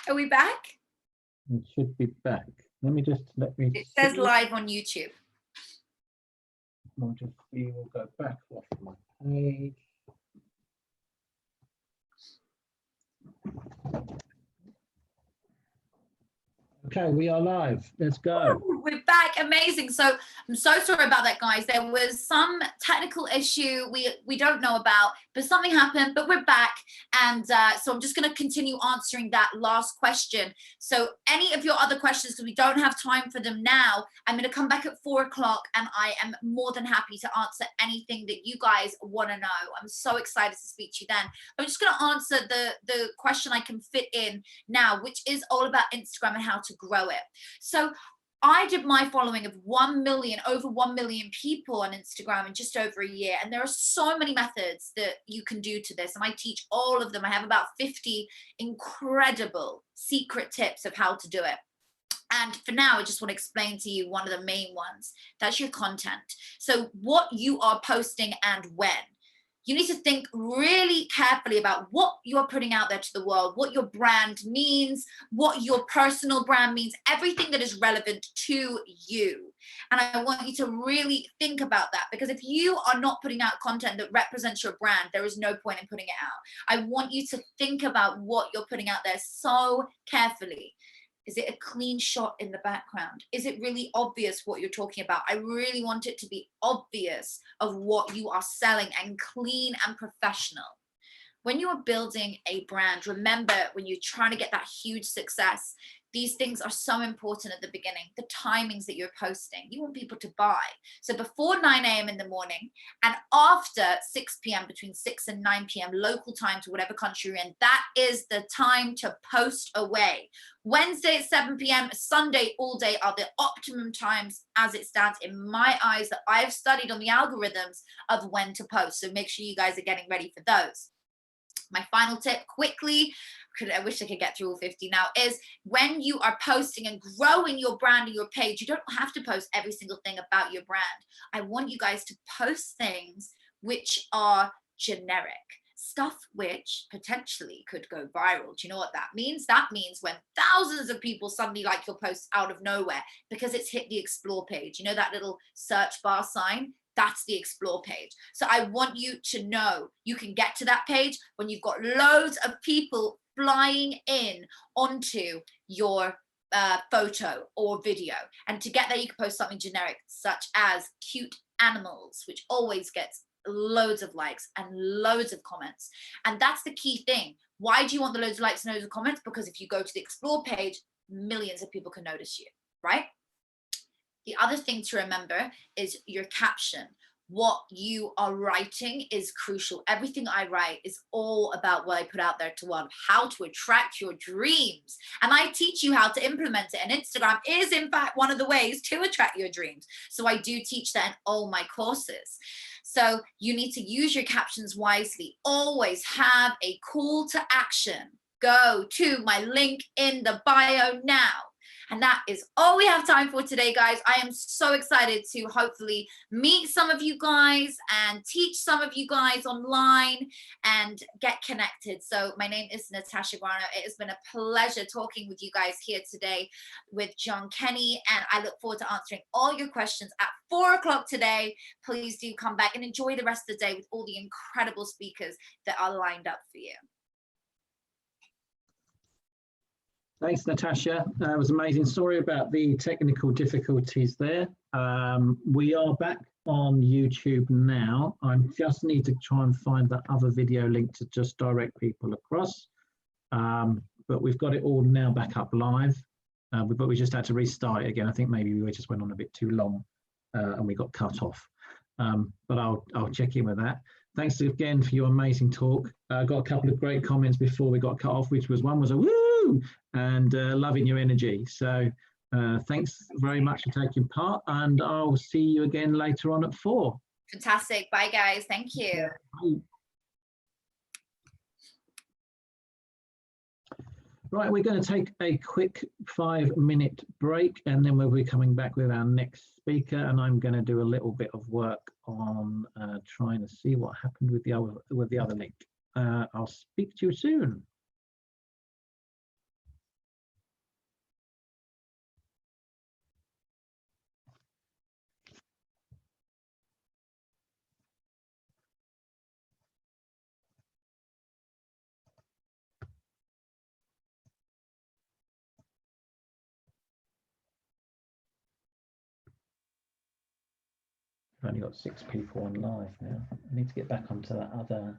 Are we back? It should be back. It says live on YouTube. We'll go back off my page. Okay, we are live. Let's go. Ooh, we're back. Amazing. So I'm so sorry about that, guys. There was some technical issue we don't know about, but something happened, but we're back. And so I'm just going to continue answering that last question. So any of your other questions, because we don't have time for them now, I'm going to come back at 4 o'clock and I am more than happy to answer anything that you guys want to know. I'm so excited to speak to you then. I'm just going to answer the question I can fit in now, which is all about Instagram and how to grow it. So I did my following of 1 million, over 1 million people on Instagram in just over a year. And there are so many methods that you can do to this. And I teach all of them. I have about 50 incredible secret tips of how to do it. And for now, I just want to explain to you one of the main ones. That's your content. So what you are posting and when. You need to think really carefully about what you're putting out there to the world, what your brand means, what your personal brand means, everything that is relevant to you. And I want you to really think about that, because if you are not putting out content that represents your brand, there is no point in putting it out. I want you to think about what you're putting out there so carefully. Is it a clean shot in the background? Is it really obvious what you're talking about? I really want it to be obvious of what you are selling and clean and professional. When you are building a brand, remember when you're trying to get that huge success, these things are so important at the beginning. The timings that you're posting, you want people to buy. So before 9 a.m. in the morning and after 6 p.m., between 6 and 9 p.m. local time to whatever country you're in, that is the time to post away. Wednesday at 7 p.m., Sunday all day are the optimum times as it stands in my eyes that I've studied on the algorithms of when to post. So make sure you guys are getting ready for those. My final tip quickly, I wish I could get through all 50 now, is when you are posting and growing your brand and your page, you don't have to post every single thing about your brand. I want you guys to post things which are generic, stuff which potentially could go viral. Do you know what that means? That means when thousands of people suddenly like your post out of nowhere because it's hit the explore page. You know that little search bar sign? That's the explore page. So I want you to know you can get to that page when you've got loads of people flying in onto your photo or video. And to get there, you can post something generic, such as cute animals, which always gets loads of likes and loads of comments. And that's the key thing. Why do you want the loads of likes and loads of comments? Because if you go to the explore page, millions of people can notice you, right? The other thing to remember is your caption. What you are writing is crucial. Everything I write is all about what I put out there to the world, how to attract your dreams. And I teach you how to implement it. And Instagram is, in fact, one of the ways to attract your dreams. So I do teach that in all my courses. So you need to use your captions wisely. Always have a call to action. Go to my link in the bio now. And that is all we have time for today, guys. I am so excited to hopefully meet some of you guys and teach some of you guys online and get connected. So my name is Natasha Guarno. It has been a pleasure talking with you guys here today with John Kenny. And I look forward to answering all your questions at 4 o'clock today. Please do come back and enjoy the rest of the day with all the incredible speakers that are lined up for you. Thanks, Natasha. It was an amazing story about the technical difficulties there. We are back on YouTube now. I just need to try and find that other video link to just direct people across. But we've got it all now back up live. But we just had to restart it again. I think maybe we just went on a bit too long and we got cut off. But I'll check in with that. Thanks again for your amazing talk. I got a couple of great comments before we got cut off, which was one was a woo and loving your energy. So thanks very much for taking part, and I'll see you again later on at 4. Fantastic. Bye, guys. Thank you. Bye. Right, we're going to take a quick 5-minute break, and then we'll be coming back with our next speaker, and I'm going to do a little bit of work on trying to see what happened with the other link. I'll speak to you soon. I've only got 6 people on live now. I need to get back onto that other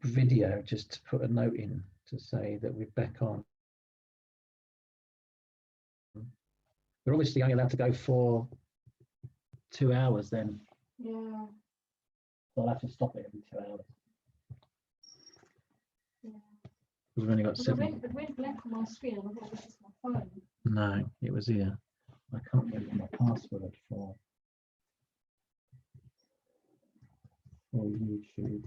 video just to put a note in to say that we're back on. We're obviously only allowed to go for 2 hours then. Yeah. So I'll have to stop it every 2 hours. Yeah. We've only got It 7. went black on my screen. I thought this is my phone. No, it was here. I can't remember my password for YouTube.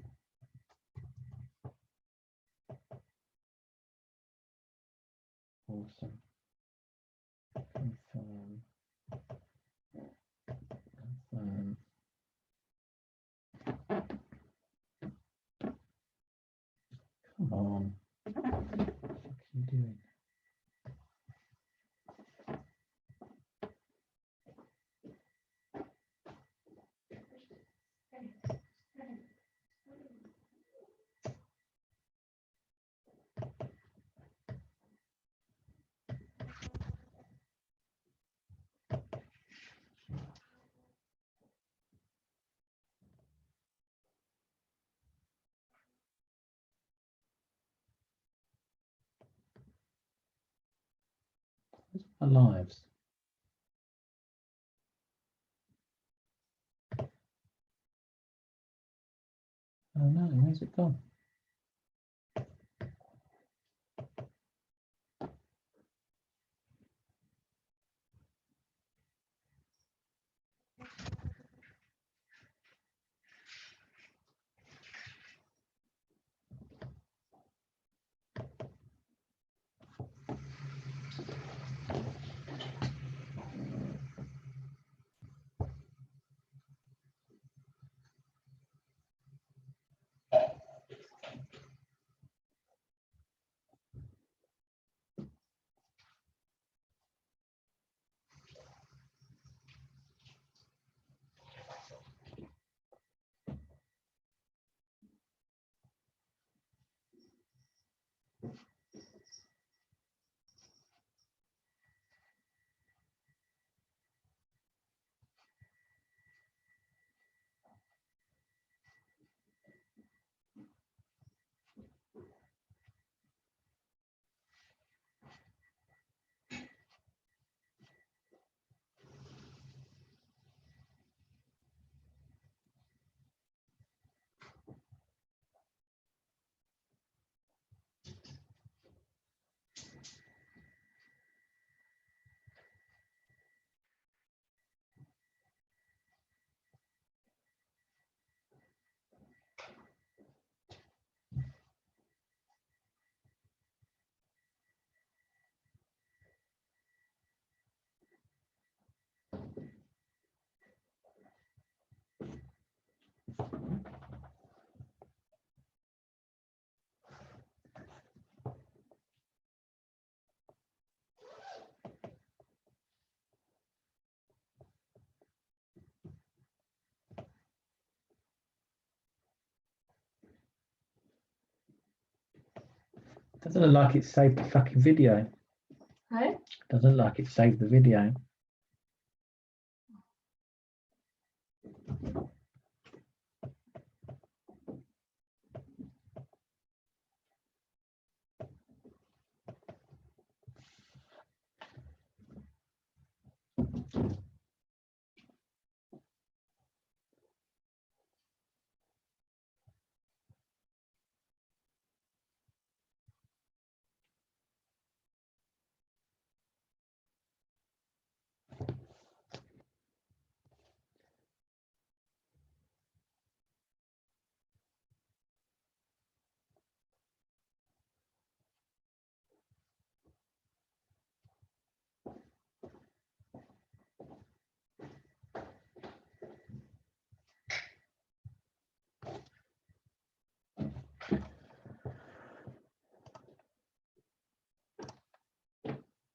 Awesome. Confirm. Come on. What are you doing? Where's my lives? Oh no, where's it gone? Doesn't look like it saved the fucking video. Hey? Doesn't look like it saved the video.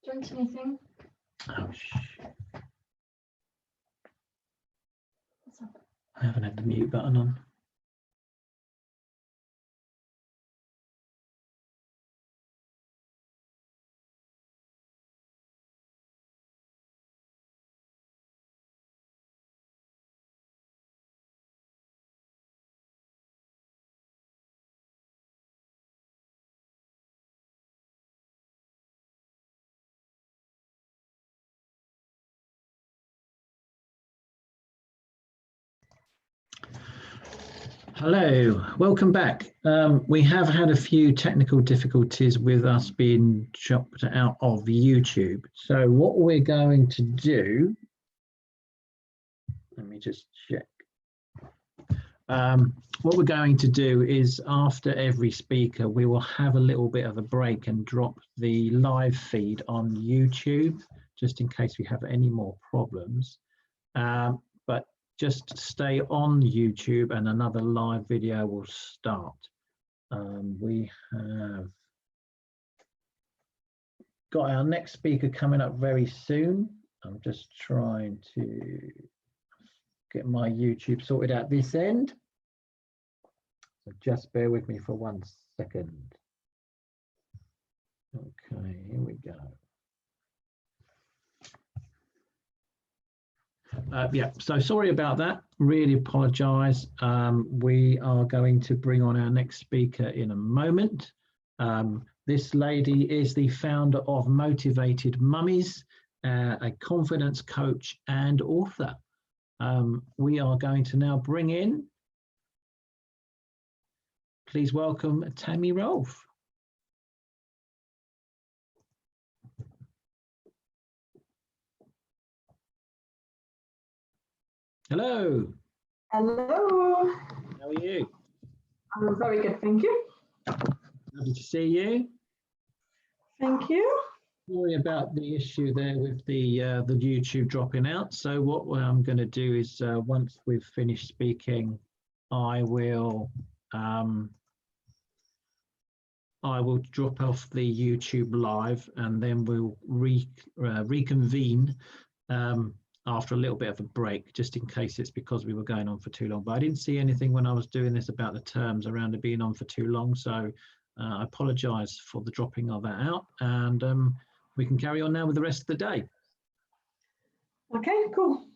Drink anything? Oh shit. What's up? I haven't had the mute button on. Hello, welcome back. We have had a few technical difficulties with us being chopped out of YouTube. So what we're going to do, let me just check. What we're going to do is after every speaker, we will have a little bit of a break and drop the live feed on YouTube, just in case we have any more problems. But just stay on YouTube and another live video will start. We have got our next speaker coming up very soon. I'm just trying to get my YouTube sorted out this end. So just bear with me for 1 second. Okay, here we go. Yeah, so sorry about that. Really apologize. We are going to bring on our next speaker in a moment. This lady is the founder of Motivated Mummies, a confidence coach and author. We are going to now bring in, please welcome Tammy Rolfe. Hello. Hello. How are you? I'm very good, thank you. Lovely to see you. Thank you. Sorry about the issue there with the YouTube dropping out. So what I'm going to do is once we've finished speaking, I will drop off the YouTube live and then we'll reconvene after a little bit of a break, just in case it's because we were going on for too long. But I didn't see anything when I was doing this about the terms around it being on for too long. So I apologize for the dropping of that out, and we can carry on now with the rest of the day. Okay, cool.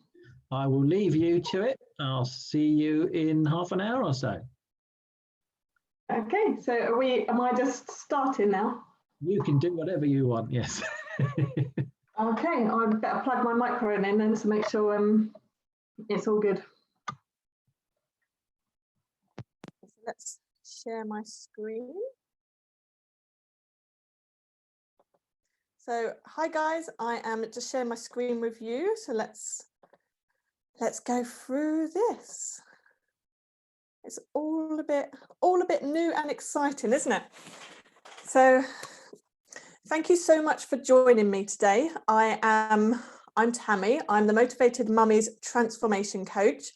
I will leave you to it. I'll see you in half an hour or so. Okay, so am I just starting now? You can do whatever you want, yes. Okay, I better plug my microphone in then to make sure it's all good. So let's share my screen. So hi guys, I am just sharing my screen with you. So let's go through this. It's all a bit new and exciting, isn't it? So thank you so much for joining me today. I'm Tammy. I'm the Motivated Mummies Transformation Coach.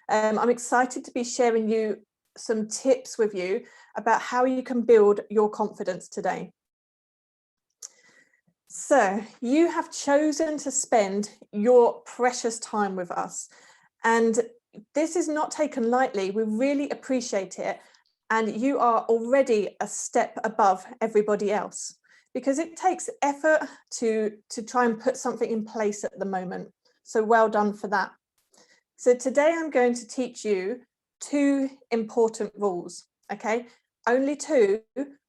I'm excited to be sharing you some tips with you about how you can build your confidence today. So you have chosen to spend your precious time with us, and this is not taken lightly. We really appreciate it, and you are already a step above everybody else, because it takes effort to try and put something in place at the moment. So well done for that. So today I'm going to teach you 2 important rules, okay? Only 2,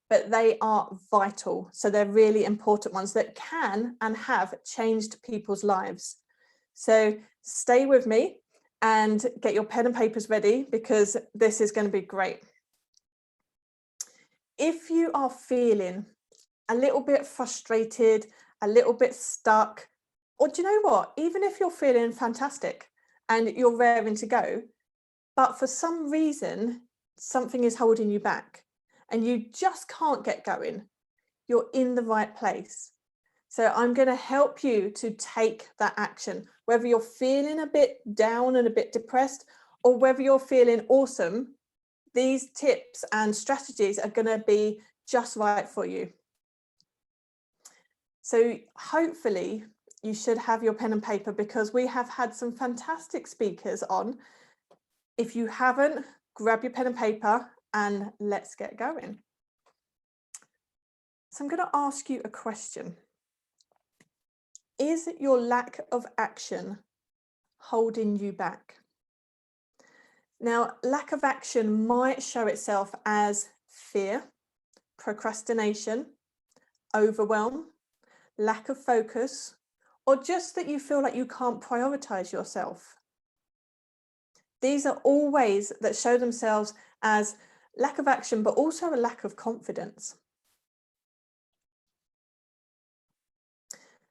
but they are vital. So they're really important ones that can and have changed people's lives. So stay with me and get your pen and papers ready, because this is going to be great. If you are feeling a little bit frustrated, a little bit stuck, or do you know what, even if you're feeling fantastic and you're raring to go, but for some reason something is holding you back and you just can't get going, you're in the right place. So I'm going to help you to take that action, whether you're feeling a bit down and a bit depressed, or whether you're feeling awesome. These tips and strategies are going to be just right for you. So hopefully you should have your pen and paper, because we have had some fantastic speakers on. If you haven't, grab your pen and paper and let's get going. So I'm going to ask you a question. Is your lack of action holding you back? Now, lack of action might show itself as fear, procrastination, overwhelm, lack of focus, or just that you feel like you can't prioritize yourself. These are all ways that show themselves as lack of action, but also a lack of confidence.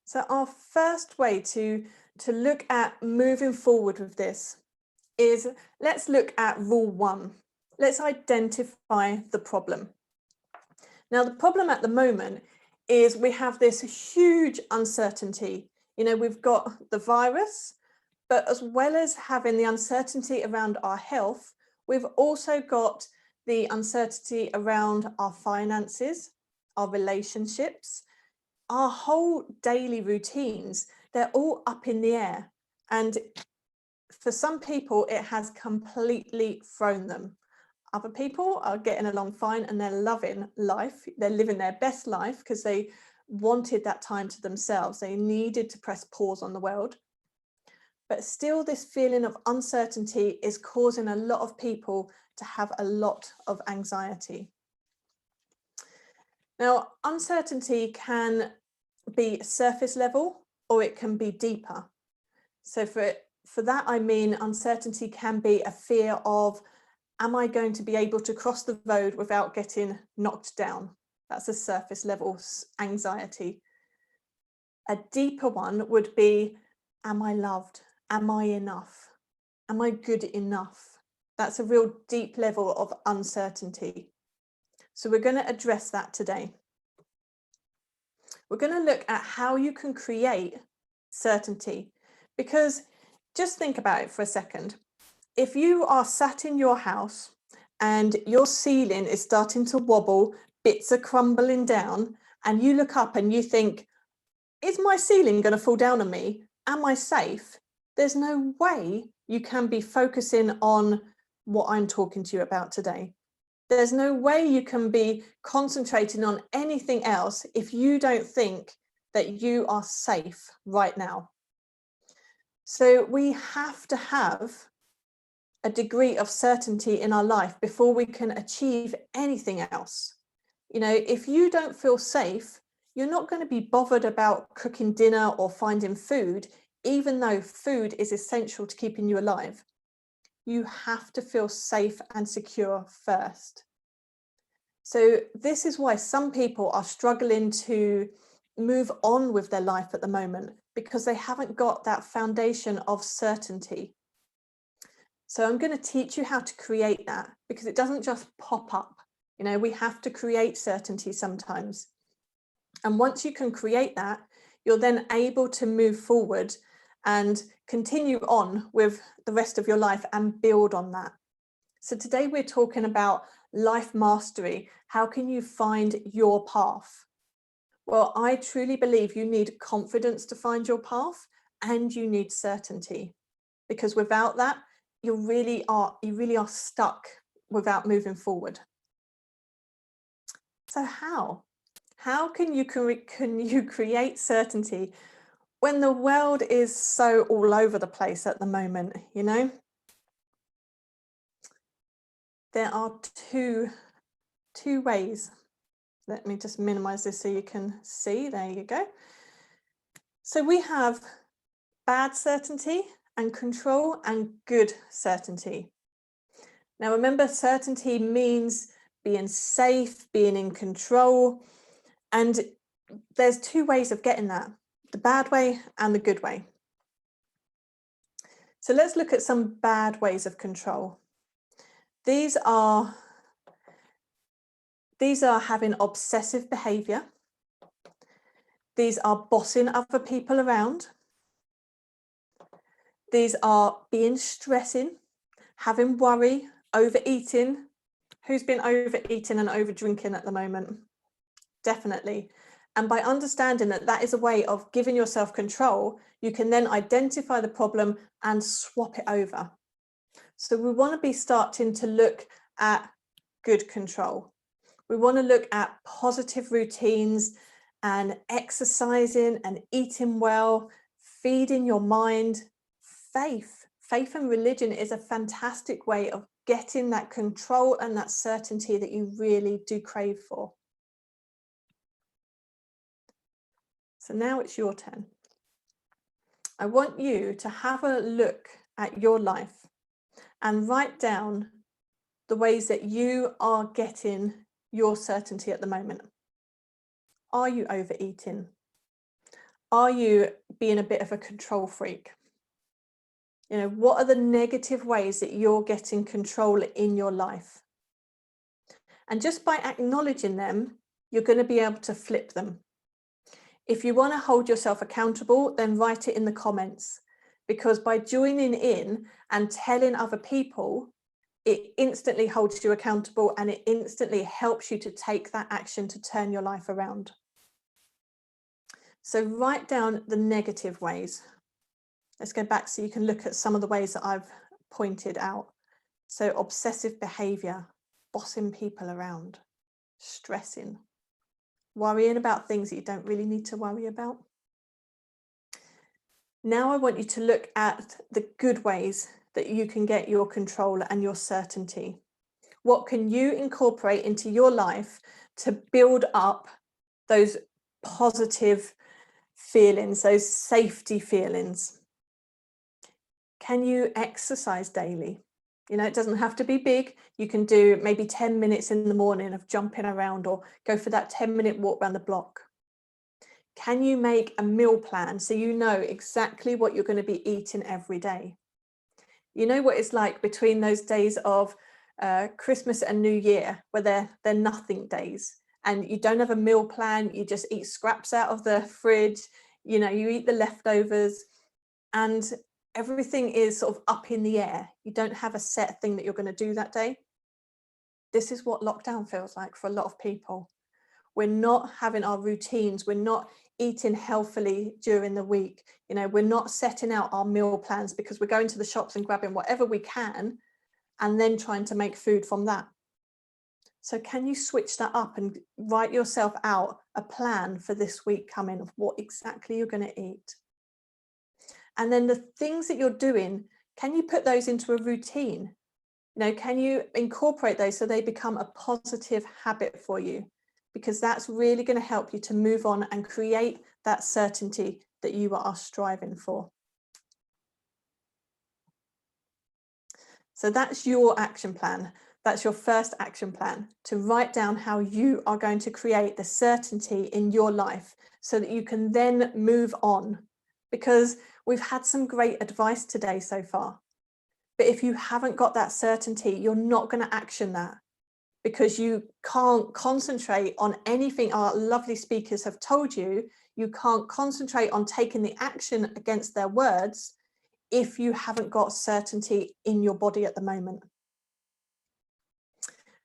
So our first way to look at moving forward with this is, let's look at rule 1. Let's identify the problem. Now, the problem at the moment is we have this huge uncertainty. You know, we've got the virus, but as well as having the uncertainty around our health, we've also got the uncertainty around our finances, our relationships, our whole daily routines. They're all up in the air. And for some people, it has completely thrown them. Other people are getting along fine and they're loving life. They're living their best life because they wanted that time to themselves. They needed to press pause on the world. But still, this feeling of uncertainty is causing a lot of people to have a lot of anxiety. Now, uncertainty can be surface level or it can be deeper. So for that, I mean, uncertainty can be a fear of, am I going to be able to cross the road without getting knocked down? That's a surface level anxiety. A deeper one would be, am I loved? Am I enough? Am I good enough? That's a real deep level of uncertainty. So we're going to address that today. We're going to look at how you can create certainty, because just think about it for a second. If you are sat in your house and your ceiling is starting to wobble, bits are crumbling down, and you look up and you think, is my ceiling going to fall down on me? Am I safe? There's no way you can be focusing on what I'm talking to you about today. There's no way you can be concentrating on anything else if you don't think that you are safe right now. So we have to have a degree of certainty in our life before we can achieve anything else. You know, if you don't feel safe, you're not going to be bothered about cooking dinner or finding food, even though food is essential to keeping you alive. You have to feel safe and secure first. So this is why some people are struggling to move on with their life at the moment, because they haven't got that foundation of certainty. So I'm going to teach you how to create that, because it doesn't just pop up. You know, we have to create certainty sometimes. And once you can create that, you're then able to move forward and continue on with the rest of your life and build on that. So today we're talking about life mastery. How can you find your path? Well, I truly believe you need confidence to find your path, and you need certainty, because without that, you really are stuck without moving forward. So how can you create certainty when the world is so all over the place at the moment? You know, there are two ways. Let me just minimize this so you can see. There you go. So we have bad certainty and control, and good certainty. Now remember, certainty means being safe, being in control, and there's two ways of getting that, the bad way and the good way. So let's look at some bad ways of control. These are having obsessive behavior. These are bossing other people around. These are being stressing, having worry, overeating. Who's been overeating and over drinking at the moment? Definitely. And by understanding that that is a way of giving yourself control, you can then identify the problem and swap it over. So we want to be starting to look at good control. We want to look at positive routines and exercising and eating well, feeding your mind. Faith and religion is a fantastic way of getting that control and that certainty that you really do crave for. So now it's your turn. I want you to have a look at your life and write down the ways that you are getting your certainty at the moment. Are you overeating? Are you being a bit of a control freak? You know, what are the negative ways that you're getting control in your life? And just by acknowledging them, you're going to be able to flip them. If you want to hold yourself accountable, then write it in the comments, because by joining in and telling other people, it instantly holds you accountable and it instantly helps you to take that action to turn your life around. So write down the negative ways. Let's go back so you can look at some of the ways that I've pointed out. So obsessive behavior, bossing people around, stressing, worrying about things that you don't really need to worry about. Now I want you to look at the good ways that you can get your control and your certainty. What can you incorporate into your life to build up those positive feelings, those safety feelings? Can you exercise daily? You know, it doesn't have to be big. You can do maybe 10 minutes in the morning of jumping around, or go for that 10-minute walk around the block. Can you make a meal plan so you know exactly what you're going to be eating every day? You know what it's like between those days of Christmas and New Year, where they're nothing days, and you don't have a meal plan, you just eat scraps out of the fridge, you know, you eat the leftovers, and everything is sort of up in the air. You don't have a set thing that you're going to do that day. This is what lockdown feels like for a lot of people. We're not having our routines. We're not eating healthily during the week. You know, we're not setting out our meal plans because we're going to the shops and grabbing whatever we can and then trying to make food from that. So can you switch that up and write yourself out a plan for this week coming of what exactly you're going to eat? And then the things that you're doing, can you put those into a routine? You know, can you incorporate those so they become a positive habit for you? Because that's really going to help you to move on and create that certainty that you are striving for. So that's your action plan. That's your first action plan, to write down how you are going to create the certainty in your life so that you can then move on. Because we've had some great advice today so far. But if you haven't got that certainty, you're not going to action that, because you can't concentrate on anything our lovely speakers have told you. You can't concentrate on taking the action against their words if you haven't got certainty in your body at the moment.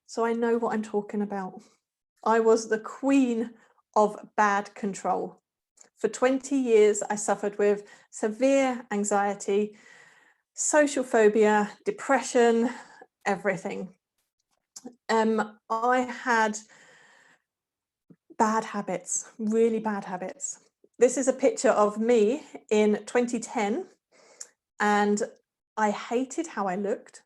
So I know what I'm talking about. I was the queen of bad control. For 20 years, I suffered with severe anxiety, social phobia, depression, everything. I had bad habits, really bad habits. This is a picture of me in 2010, and I hated how I looked,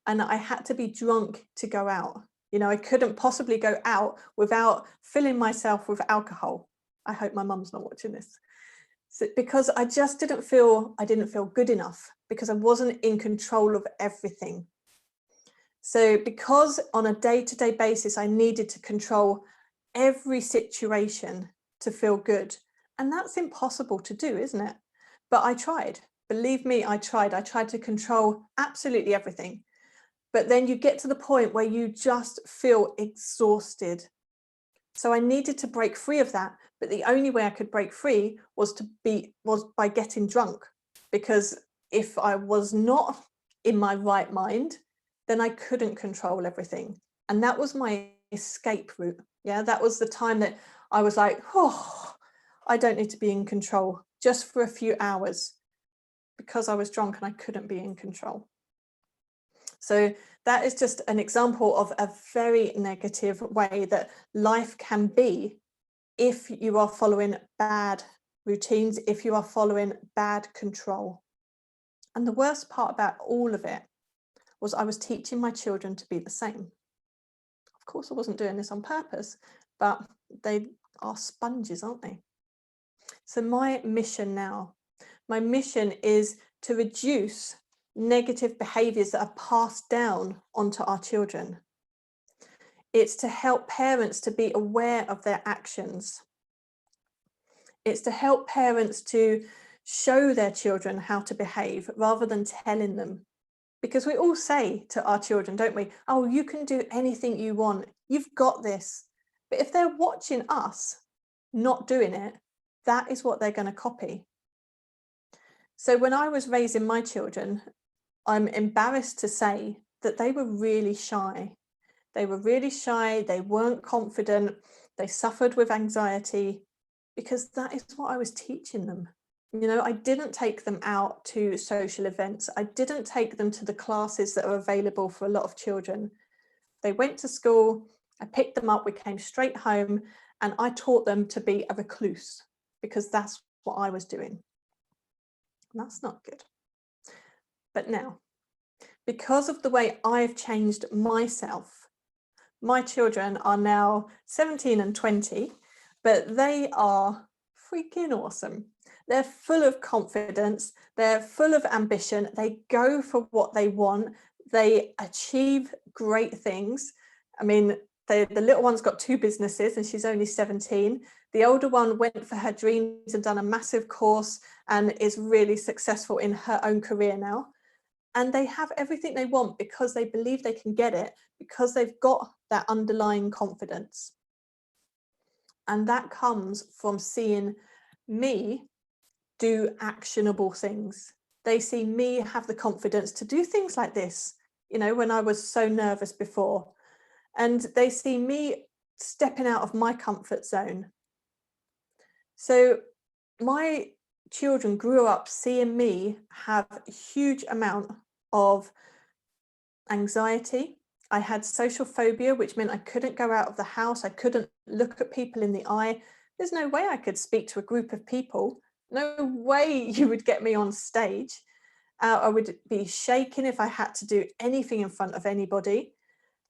and I had to be drunk to go out. You know, I couldn't possibly go out without filling myself with alcohol. I hope my mum's not watching this. So, because I just didn't feel good enough, because I wasn't in control of everything. So because on a day-to-day basis, I needed to control every situation to feel good. And that's impossible to do, isn't it? But I tried. Believe me, I tried. I tried to control absolutely everything. But then you get to the point where you just feel exhausted. So I needed to break free of that. But the only way I could break free was by getting drunk. Because if I was not in my right mind, then I couldn't control everything. And that was my escape route. Yeah, that was the time that I was like, oh, I don't need to be in control just for a few hours, because I was drunk and I couldn't be in control. So that is just an example of a very negative way that life can be if you are following bad routines, if you are following bad control. And the worst part about all of it was I was teaching my children to be the same. Of course, I wasn't doing this on purpose, but they are sponges, aren't they? So my mission now, my mission is to reduce negative behaviours that are passed down onto our children. It's to help parents to be aware of their actions. It's to help parents to show their children how to behave rather than telling them. Because we all say to our children, don't we? Oh, you can do anything you want. You've got this. But if they're watching us not doing it, that is what they're going to copy. So when I was raising my children, I'm embarrassed to say that they were really shy. They were really shy. They weren't confident. They suffered with anxiety because that is what I was teaching them. You know, I didn't take them out to social events. I didn't take them to the classes that are available for a lot of children. They went to school, I picked them up, we came straight home, and I taught them to be a recluse because that's what I was doing. And that's not good. But now, because of the way I've changed myself, my children are now 17 and 20, but they are freaking awesome. They're full of confidence, they're full of ambition, they go for what they want, they achieve great things. I mean, the little one's got 2 businesses and she's only 17. The older one went for her dreams and done a massive course and is really successful in her own career now. And they have everything they want because they believe they can get it, because they've got that underlying confidence. And that comes from seeing me do actionable things. They see me have the confidence to do things like this, you know, when I was so nervous before. And they see me stepping out of my comfort zone. So my children grew up seeing me have a huge amount of anxiety. I had social phobia, which meant I couldn't go out of the house. I couldn't look at people in the eye. There's no way I could speak to a group of people. No way you would get me on stage. I would be shaking if I had to do anything in front of anybody.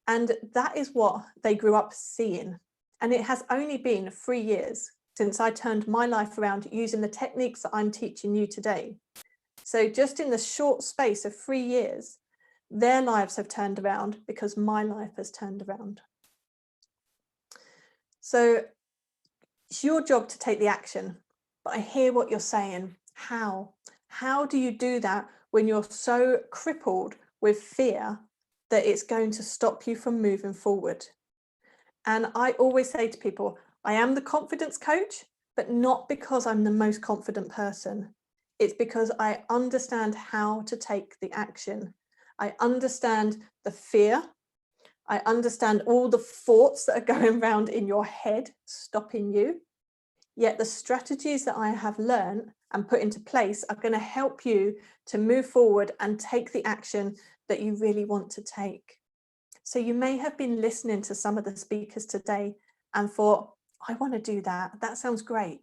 And that is what they grew up seeing. And it has only been 3 years since I turned my life around using the techniques that I'm teaching you today. So just in the short space of 3 years, their lives have turned around because my life has turned around. So it's your job to take the action, but I hear what you're saying. How? How do you do that when you're so crippled with fear that it's going to stop you from moving forward? And I always say to people, I am the confidence coach, but not because I'm the most confident person. It's because I understand how to take the action. I understand the fear. I understand all the thoughts that are going around in your head, stopping you. Yet the strategies that I have learned and put into place are going to help you to move forward and take the action that you really want to take. So you may have been listening to some of the speakers today and thought, I want to do that. That sounds great.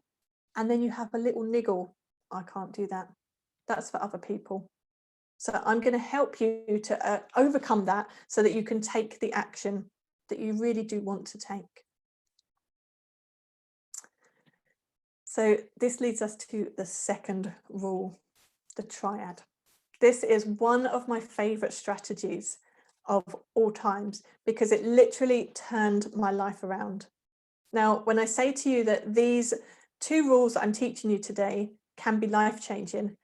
And then you have a little niggle. I can't do that. That's for other people. So I'm going to help you to overcome that so that you can take the action that you really do want to take. So this leads us to the second rule, the triad. This is one of my favorite strategies of all times because it literally turned my life around. Now, when I say to you that these 2 rules that I'm teaching you today can be life-changing,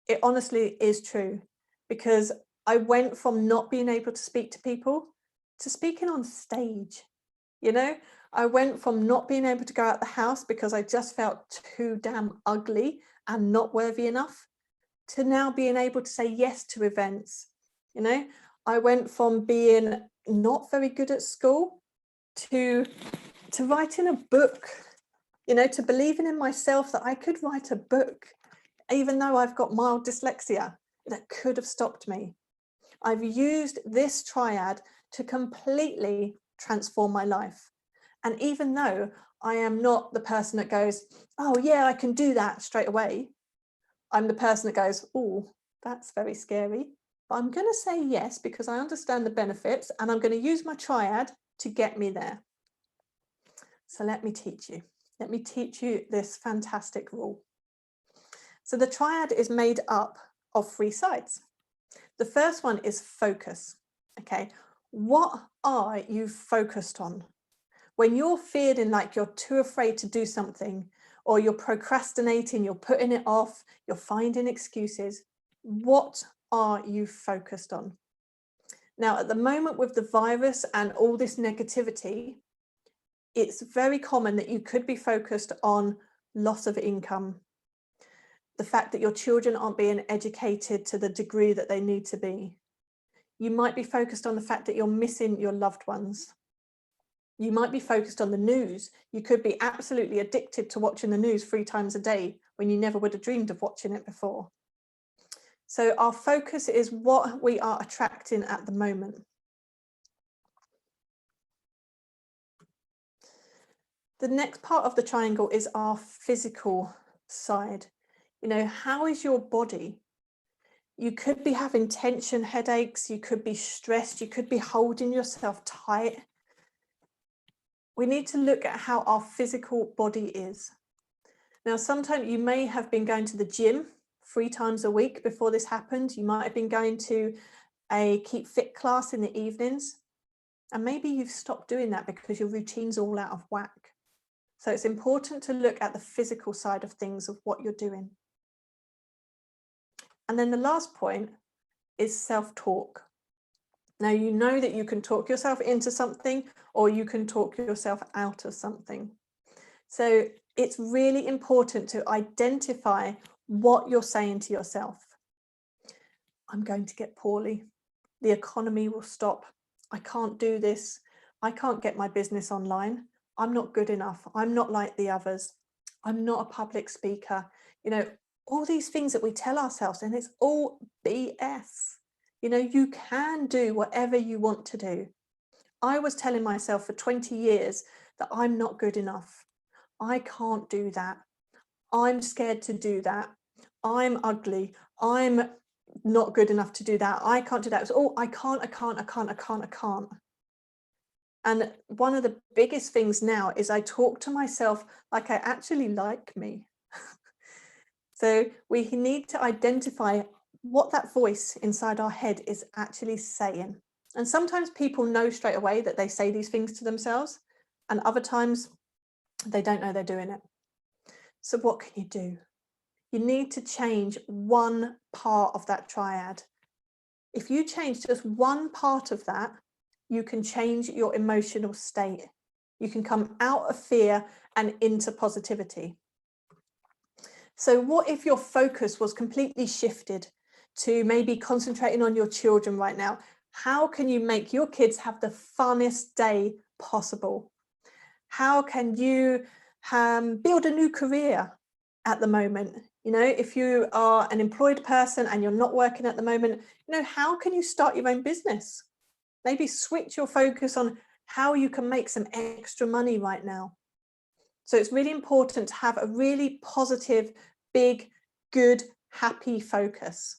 it honestly is true, because I went from not being able to speak to people to speaking on stage. You know, I went from not being able to go out the house because I just felt too damn ugly and not worthy enough, to now being able to say yes to events. You know, I went from being not very good at school to writing a book, you know, to believing in myself that I could write a book, even though I've got mild dyslexia that could have stopped me. I've used this triad to completely transform my life. And even though I am not the person that goes, oh yeah, I can do that straight away, I'm the person that goes, oh, that's very scary. But I'm going to say yes because I understand the benefits and I'm going to use my triad to get me there. So let me teach you. Let me teach you this fantastic rule. So the triad is made up of 3 sides. The first one is focus. Okay, what are you focused on? When you're feeling like you're too afraid to do something, or you're procrastinating, you're putting it off, you're finding excuses, what are you focused on? Now, at the moment with the virus and all this negativity, it's very common that you could be focused on loss of income, the fact that your children aren't being educated to the degree that they need to be. You might be focused on the fact that you're missing your loved ones. You might be focused on the news. You could be absolutely addicted to watching the news 3 times a day when you never would have dreamed of watching it before. So our focus is what we are attracting at the moment. The next part of the triangle is our physical side. You know, how is your body? You could be having tension, headaches, you could be stressed, you could be holding yourself tight. We need to look at how our physical body is. Now, sometimes you may have been going to the gym 3 times a week before this happened. You might have been going to a keep fit class in the evenings. And maybe you've stopped doing that because your routine's all out of whack. So it's important to look at the physical side of things of what you're doing. And then the last point is self-talk. Now, you know that you can talk yourself into something or you can talk yourself out of something. So it's really important to identify what you're saying to yourself. I'm going to get poorly. The economy will stop. I can't do this. I can't get my business online. I'm not good enough. I'm not like the others. I'm not a public speaker. You know, all these things that we tell ourselves, and it's all BS. You know, you can do whatever you want to do. I was telling myself for 20 years that I'm not good enough. I can't do that. I'm scared to do that. I'm ugly. I'm not good enough to do that. I can't do that. It's, oh, I can't. And one of the biggest things now is I talk to myself like I actually like me. So we need to identify what that voice inside our head is actually saying. And sometimes people know straight away that they say these things to themselves, and other times they don't know they're doing it. So what can you do? You need to change one part of that triad. If you change just one part of that, you can change your emotional state. You can come out of fear and into positivity. So what if your focus was completely shifted to maybe concentrating on your children right now? How can you make your kids have the funnest day possible? How can you build a new career at the moment? You know, if you are an employed person and you're not working at the moment, you know, how can you start your own business? Maybe switch your focus on how you can make some extra money right now. So it's really important to have a really positive, big, good, happy focus.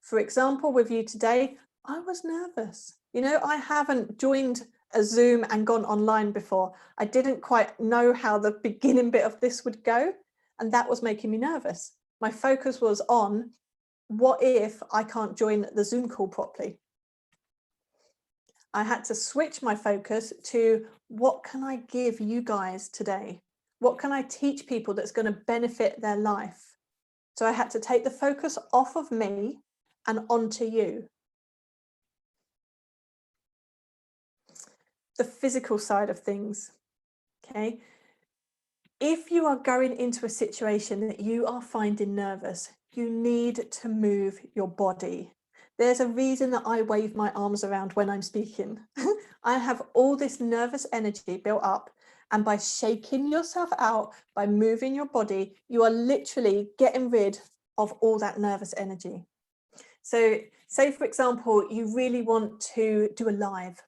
For example, with you today, I was nervous. You know, I haven't joined a Zoom and gone online before. I didn't quite know how the beginning bit of this would go, and that was making me nervous. My focus was on, what if I can't join the Zoom call properly? I had to switch my focus to, what can I give you guys today? What can I teach people that's going to benefit their life? So I had to take the focus off of me and onto you. The physical side of things, okay? If you are going into a situation that you are finding nervous, you need to move your body. There's a reason that I wave my arms around when I'm speaking. I have all this nervous energy built up, and by shaking yourself out, by moving your body, you are literally getting rid of all that nervous energy. So say, for example, you really want to do a live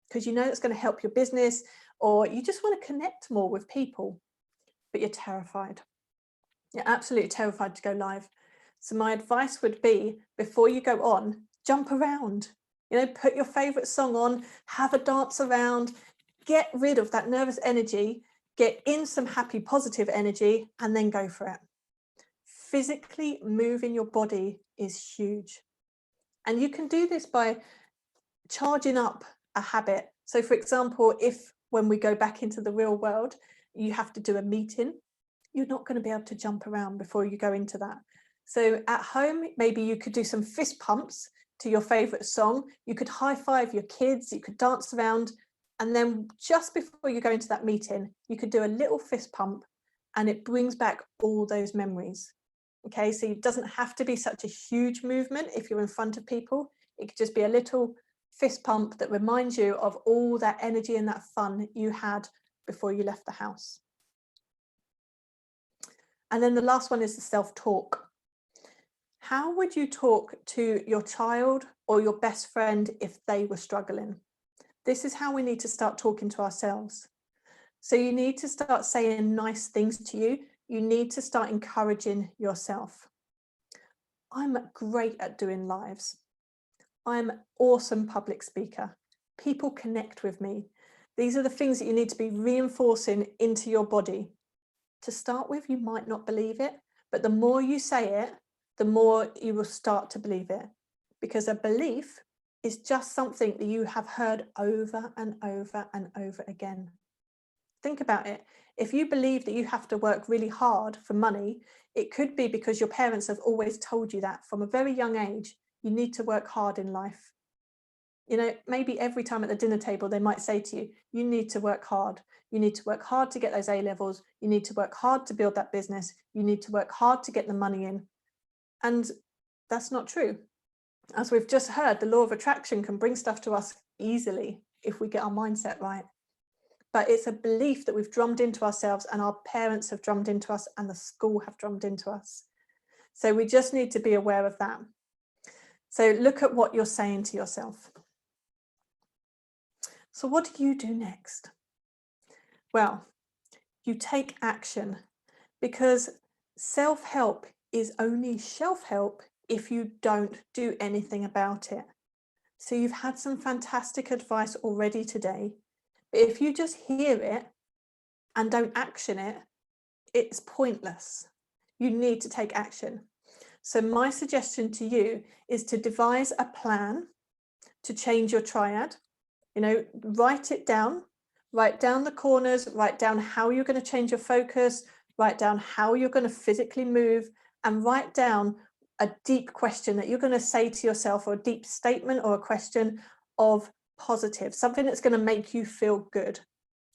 because you know it's going to help your business, or you just want to connect more with people, but you're terrified. You're absolutely terrified to go live. So my advice would be, before you go on, jump around, you know, put your favorite song on, have a dance around, get rid of that nervous energy, get in some happy, positive energy, and then go for it. Physically moving your body is huge. And you can do this by charging up a habit. So for example, if when we go back into the real world, you have to do a meeting, you're not going to be able to jump around before you go into that. So at home, maybe you could do some fist pumps to your favorite song. You could high five your kids, you could dance around. And then just before you go into that meeting, you could do a little fist pump, and it brings back all those memories. Okay, so it doesn't have to be such a huge movement if you're in front of people. It could just be a little fist pump that reminds you of all that energy and that fun you had before you left the house. And then the last one is the self-talk. How would you talk to your child or your best friend if they were struggling? This is how we need to start talking to ourselves. So you need to start saying nice things to you. You need to start encouraging yourself. I'm great at doing lives. I'm an awesome public speaker. People connect with me. These are the things that you need to be reinforcing into your body. To start with, you might not believe it, but the more you say it, the more you will start to believe it, because a belief is just something that you have heard over and over and over again. Think about it. If you believe that you have to work really hard for money, it could be because your parents have always told you that from a very young age, you need to work hard in life. You know, maybe every time at the dinner table, they might say to you, you need to work hard. You need to work hard to get those A levels. You need to work hard to build that business. You need to work hard to get the money in. And that's not true. As we've just heard, the law of attraction can bring stuff to us easily if we get our mindset right. But it's a belief that we've drummed into ourselves, and our parents have drummed into us, and the school have drummed into us. So we just need to be aware of that. So look at what you're saying to yourself. So what do you do next? Well, you take action, because self-help is only shelf-help if you don't do anything about it. So you've had some fantastic advice already today, but if you just hear it and don't action it, it's pointless. You need to take action. So my suggestion to you is to devise a plan to change your triad. You know, write it down, write down the corners, write down how you're going to change your focus, write down how you're going to physically move, and write down a deep question that you're going to say to yourself, or a deep statement or a question of positive, something that's going to make you feel good.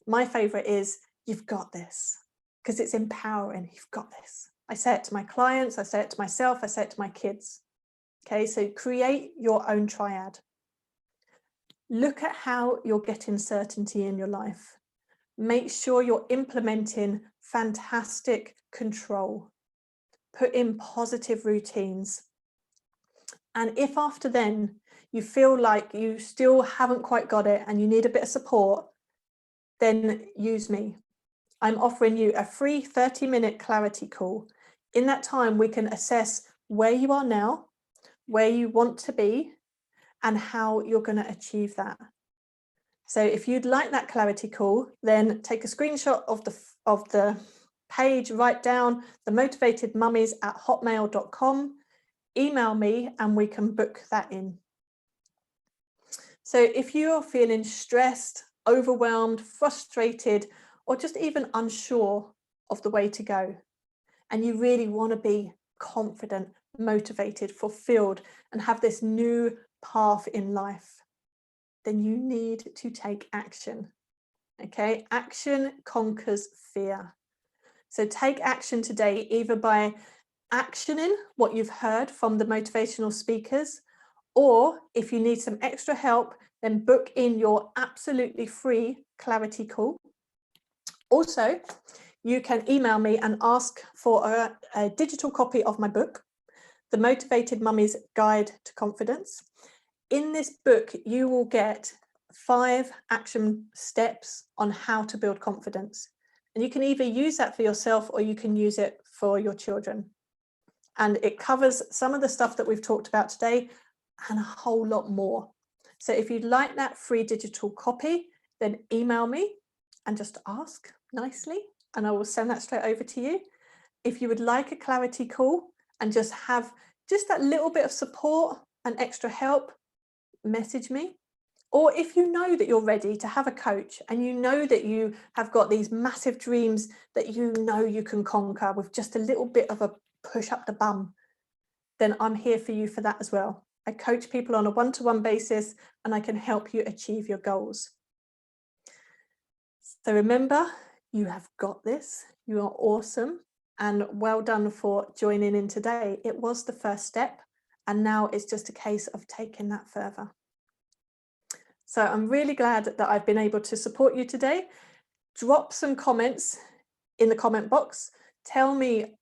My favorite is, you've got this, because it's empowering. You've got this. I say it to my clients, I say it to myself, I say it to my kids. Okay, so create your own triad. Look at how you're getting certainty in your life. Make sure you're implementing fantastic control. Put in positive routines. And if after then you feel like you still haven't quite got it and you need a bit of support, then use me. I'm offering you a free 30-minute clarity call. In that time, we can assess where you are now, where you want to be, and how you're going to achieve that. So if you'd like that clarity call, then take a screenshot of the page, write down themotivatedmummies@hotmail.com, email me, and we can book that in. So if you are feeling stressed, overwhelmed, frustrated, or just even unsure of the way to go, and you really want to be confident, motivated, fulfilled, and have this new path in life, then you need to take action. Okay, action conquers fear. So take action today, either by actioning what you've heard from the motivational speakers, or if you need some extra help, then book in your absolutely free clarity call. Also, you can email me and ask for a digital copy of my book, The Motivated Mummy's Guide to Confidence. In this book, you will get 5 action steps on how to build confidence. And you can either use that for yourself or you can use it for your children. And it covers some of the stuff that we've talked about today and a whole lot more. So if you'd like that free digital copy, then email me and just ask nicely, and I will send that straight over to you. If you would like a clarity call and just have just that little bit of support and extra help, message me. Or if you know that you're ready to have a coach and you know that you have got these massive dreams that you know you can conquer with just a little bit of a push up the bum, then I'm here for you for that as well. I coach people on a one-to-one basis and I can help you achieve your goals. So remember, you have got this. You are awesome. And well done for joining in today. It was the first step, and now it's just a case of taking that further. So I'm really glad that I've been able to support you today. Drop some comments in the comment box. Tell me,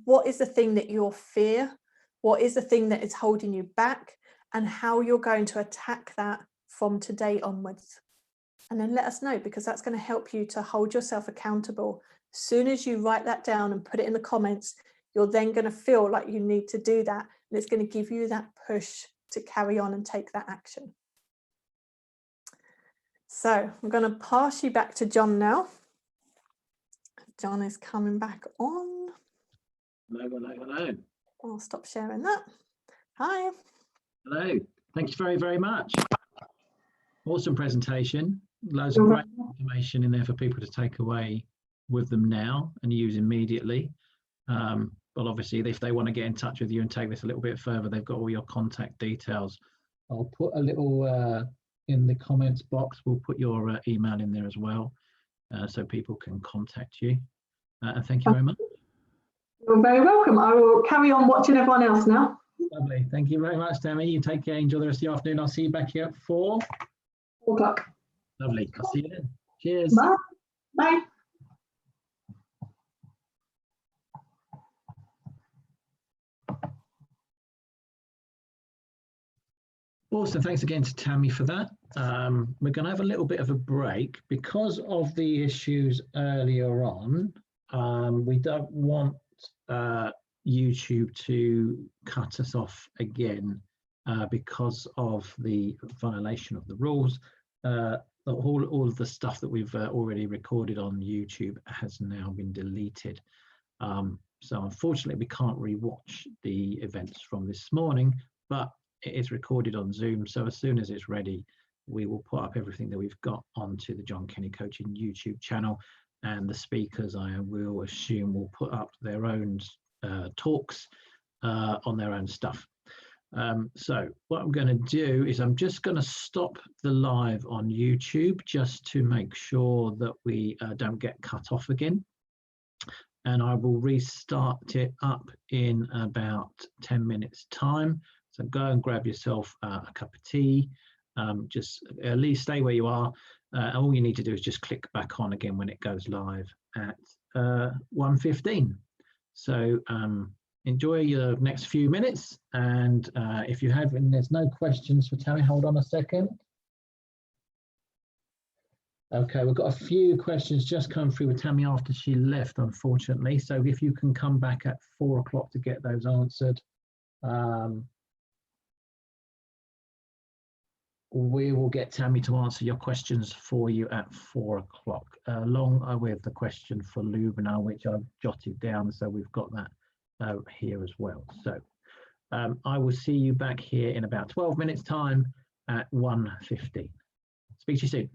what is the thing that you fear? What is the thing that is holding you back? And how you're going to attack that from today onwards. And then let us know, because that's going to help you to hold yourself accountable. As soon as you write that down and put it in the comments, you're then going to feel like you need to do that. And it's going to give you that push to carry on and take that action. So I'm going to pass you back to John now. John is coming back on. Hello. I'll stop sharing that. Hi. Hello. Thank you very, very much. Awesome presentation. Loads of great information in there for people to take away with them now and use immediately. But obviously, if they want to get in touch with you and take this a little bit further, they've got all your contact details. I'll put a little in the comments box. We'll put your email in there as well, so people can contact you. And thank you very much. You're very welcome. I will carry on watching everyone else now. Lovely. Thank you very much, Tammy. You take care. Enjoy the rest of the afternoon. I'll see you back here at 4 o'clock. Lovely. I'll see you then. Cheers. Bye. Bye. Awesome. Thanks again to Tammy for that. We're going to have a little bit of a break because of the issues earlier on. We don't want YouTube to cut us off again because of the violation of the rules. All of the stuff that we've already recorded on YouTube has now been deleted. So unfortunately, we can't rewatch the events from this morning, but it is recorded on Zoom. So as soon as it's ready, we will put up everything that we've got onto the John Kenny Coaching YouTube channel. And the speakers, I will assume, will put up their own talks on their own stuff. So what I'm going to do is I'm just going to stop the live on YouTube just to make sure that we don't get cut off again. And I will restart it up in about 10 minutes time. So go and grab yourself a cup of tea. Just at least stay where you are. And all you need to do is just click back on again when it goes live at 1:15. So enjoy your next few minutes. And if you have, and there's no questions for Tammy, hold on a second. Okay, we've got a few questions just come through with Tammy after she left, unfortunately. So if you can come back at 4 o'clock to get those answered. We will get Tammy to answer your questions for you at 4 o'clock, along with the question for Lubna, which I've jotted down. So we've got that here as well. So I will see you back here in about 12 minutes time at 1:15. Speak to you soon.